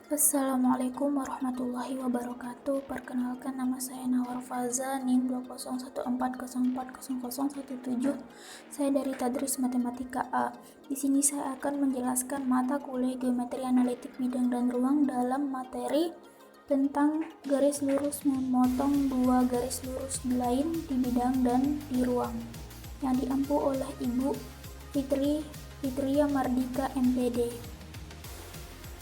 Assalamualaikum warahmatullahi wabarakatuh. Perkenalkan, nama saya Nawar Faza, NIM 20140400017. Saya dari Tadris Matematika A. Di sini saya akan menjelaskan mata kuliah geometri analitik bidang dan ruang dalam materi tentang garis lurus memotong dua garis lurus lain di bidang dan di ruang, yang diampu oleh Ibu Fitria Mardika MPD.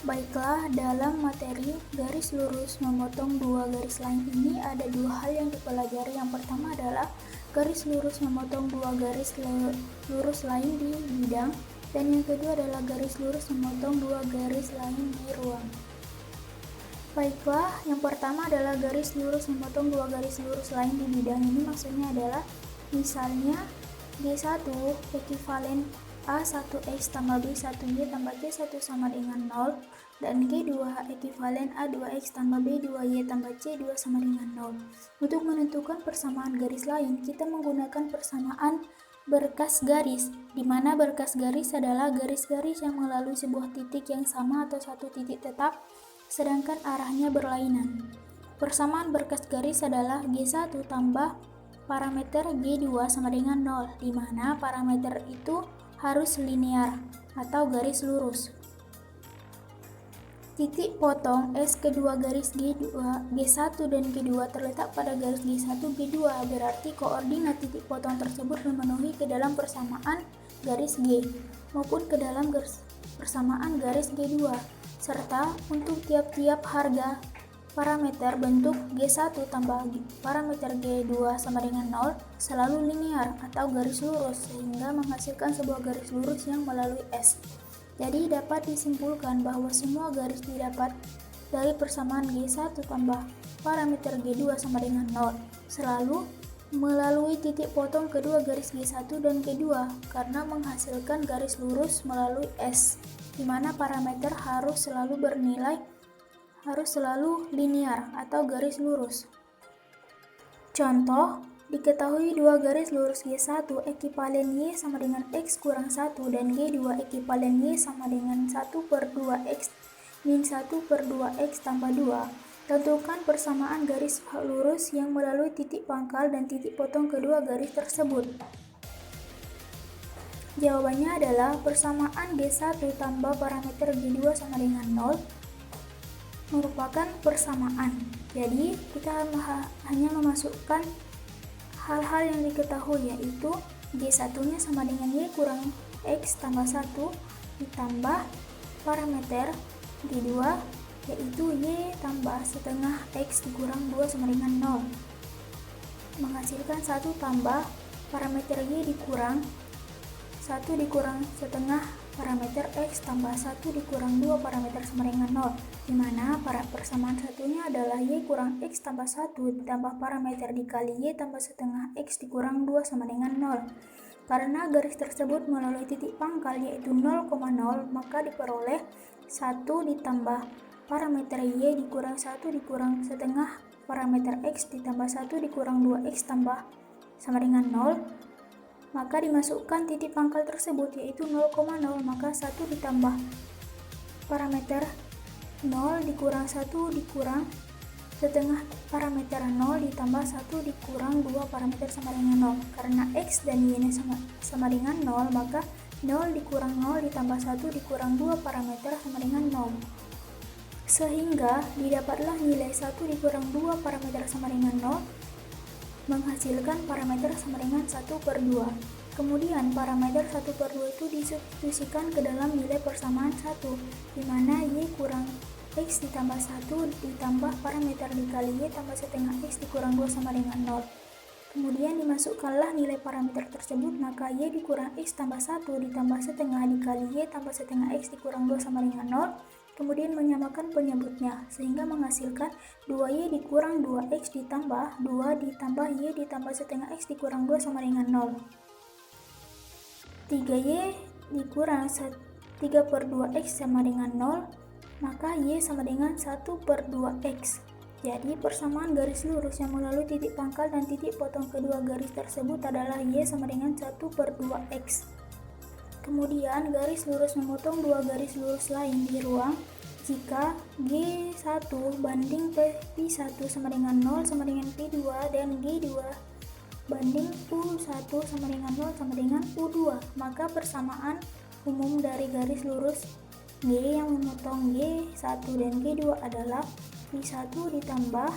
Baiklah, dalam materi garis lurus memotong dua garis lain ini ada dua hal yang dipelajari. Yang pertama adalah garis lurus memotong dua garis lurus lain di bidang, dan yang kedua adalah garis lurus memotong dua garis lain di ruang. Baiklah, yang pertama adalah garis lurus memotong dua garis lurus lain di bidang. Ini maksudnya adalah misalnya G1 ekivalen A1X tambah B1Y tambah C1 sama dengan 0, dan G2 ekivalen A2X tambah B2Y tambah C2 sama dengan 0. Untuk menentukan persamaan garis lain, kita menggunakan persamaan berkas garis, di mana berkas garis adalah garis-garis yang melalui sebuah titik yang sama atau satu titik tetap, sedangkan arahnya berlainan. Persamaan berkas garis adalah G1 tambah parameter G2 sama dengan 0, di mana parameter itu harus linear atau garis lurus. Titik potong S kedua garis G1 dan G2 terletak pada garis G1 G2, berarti koordinat titik potong tersebut memenuhi ke dalam persamaan garis G maupun ke dalam persamaan garis G2, serta untuk tiap-tiap harga parameter bentuk G1 tambah parameter G2 sama dengan 0 selalu linear atau garis lurus, sehingga menghasilkan sebuah garis lurus yang melalui S. Jadi dapat disimpulkan bahwa semua garis didapat dari persamaan G1 tambah parameter G2 sama dengan 0 selalu melalui titik potong kedua garis G1 dan G2 karena menghasilkan garis lurus melalui S, di mana parameter harus selalu linear atau garis lurus. Contoh, diketahui dua garis lurus G1 ekivalen Y sama dengan X kurang 1 dan G2 ekivalen Y sama dengan 1/2X min 1/2X tambah 2. Tentukan persamaan garis lurus yang melalui titik pangkal dan titik potong kedua garis tersebut. Jawabannya adalah persamaan G1 tambah parameter G2 sama dengan 0 merupakan persamaan. Jadi kita hanya memasukkan hal-hal yang diketahui, yaitu G1-nya sama dengan Y kurang X tambah 1 ditambah parameter G2 yaitu Y tambah setengah X dikurang 2 sama dengan 0, menghasilkan 1 tambah parameter Y dikurang 1 dikurang setengah parameter X tambah 1 dikurang 2 parameter sama dengan 0, di mana persamaan satunya adalah Y kurang X tambah 1 ditambah parameter dikali Y tambah setengah X dikurang 2 sama dengan 0. Karena garis tersebut melalui titik pangkal yaitu 0,0, maka diperoleh 1 ditambah parameter Y dikurang 1 dikurang setengah parameter X ditambah 1 dikurang 2X tambah sama dengan 0. Maka dimasukkan titik pangkal tersebut yaitu 0,0, maka 1 ditambah parameter 0 dikurang 1 dikurang setengah parameter 0 ditambah 1 dikurang 2 parameter sama dengan 0. Karena X dan Y sama dengan 0, maka 0 dikurang 0 ditambah 1 dikurang 2 parameter sama dengan 0. Sehingga didapatlah nilai 1 dikurang 2 parameter sama dengan 0 menghasilkan parameter sama dengan 1/2. Kemudian parameter 1/2 itu disubstitusikan ke dalam nilai persamaan 1, di mana Y kurang X ditambah 1 ditambah parameter dikali Y tambah setengah X dikurang 2 sama dengan 0. Kemudian dimasukkanlah nilai parameter tersebut, maka Y dikurang X tambah 1 ditambah setengah dikali Y tambah setengah X dikurang 2 sama dengan 0. Kemudian menyamakan penyebutnya, sehingga menghasilkan 2Y dikurang 2X ditambah 2 ditambah Y ditambah setengah X dikurang 2 sama dengan 0. 3Y dikurang 3/2X sama dengan 0, maka Y sama dengan 1/2X. Jadi persamaan garis lurus yang melalui titik pangkal dan titik potong kedua garis tersebut adalah Y sama dengan 1/2X. Kemudian garis lurus memotong dua garis lurus lain di ruang jika G1 banding P1 sama dengan 0 sama dengan P2 dan G2 banding U1 sama dengan 0 sama dengan U2, maka persamaan umum dari garis lurus G yang memotong G1 dan G2 adalah P1 ditambah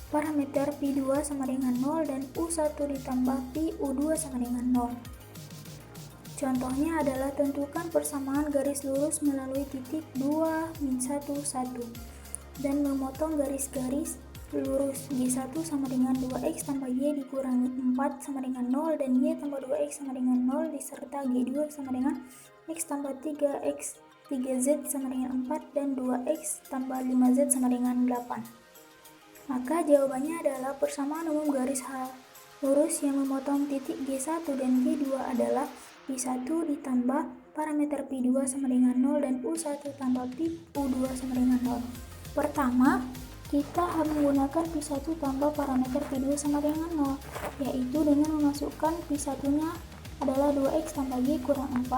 parameter P2 sama dengan 0 dan U1 ditambah PU2 sama dengan 0. Contohnya adalah tentukan persamaan garis lurus melalui titik 2, min 1, 1 dan memotong garis-garis lurus G1 sama dengan 2x tambah Y dikurangi 4 sama dengan 0 dan Y tambah 2x sama dengan 0 diserta G2 sama dengan x tambah 3x 3z sama dengan 4 dan 2x tambah 5z sama dengan 8. Maka jawabannya adalah persamaan umum garis lurus yang memotong titik G1 dan G2 adalah P1 ditambah parameter P2 sama dengan 0 dan U1 tambah PU2 sama dengan 0. Pertama, kita menggunakan P1 tambah parameter P2 sama dengan 0, yaitu dengan memasukkan P1-nya adalah 2x tambah Y kurang 4,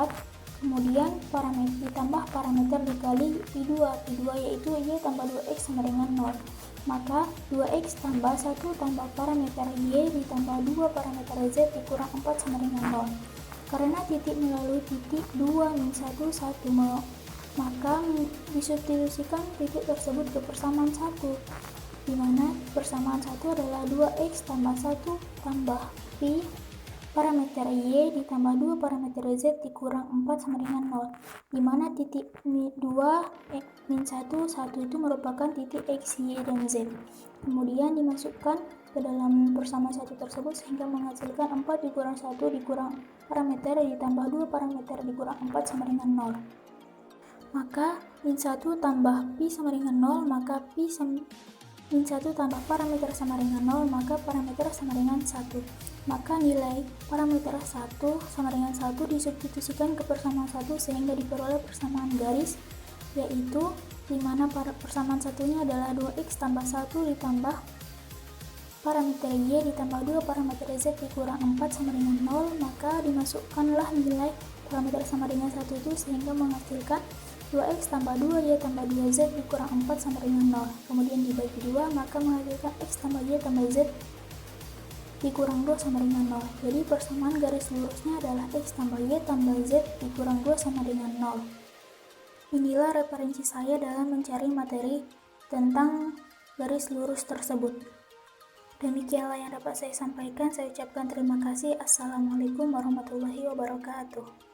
kemudian ditambah parameter dikali P2 yaitu Y tambah 2x sama dengan 0. Maka 2x tambah 1 tambah parameter Y ditambah 2 parameter Z dikurang 4 sama dengan 0. Karena titik melalui titik 2 min 1 maka disubstitusikan titik tersebut ke persamaan 1, di mana persamaan 1 adalah 2x tambah 1 tambah P parameter Y ditambah 2 parameter Z dikurang 4 sama dengan 0, di mana titik 2 min 1 itu merupakan titik X, Y, dan Z. Kemudian dimasukkan ke dalam persamaan 1 tersebut sehingga menghasilkan 4 dikurang 1 dikurang parameter ditambah 2 parameter dikurang 4 sama dengan 0. Maka min 1 tambah Pi sama dengan 0, maka min 1 tambah parameter sama dengan 0, maka parameter sama dengan 1. Maka nilai parameter 1 sama dengan 1 disubstitusikan ke persamaan 1 sehingga diperoleh persamaan garis, yaitu dimana persamaan satunya adalah 2x tambah 1 ditambah parameter Y ditambah 2 parameter Z dikurang 4 sama dengan 0, maka dimasukkanlah nilai parameter sama dengan 1 itu sehingga menghasilkan 2x tambah 2 Y tambah 2Z dikurang 4 sama dengan 0. Kemudian dibagi 2, maka menghasilkan x tambah Y tambah Z dikurang 2 sama dengan 0. Jadi persamaan garis lurusnya adalah x tambah Y tambah Z dikurang 2 sama dengan 0. Inilah referensi saya dalam mencari materi tentang garis lurus tersebut. Demikianlah yang dapat saya sampaikan. Saya ucapkan terima kasih. Assalamualaikum warahmatullahi wabarakatuh.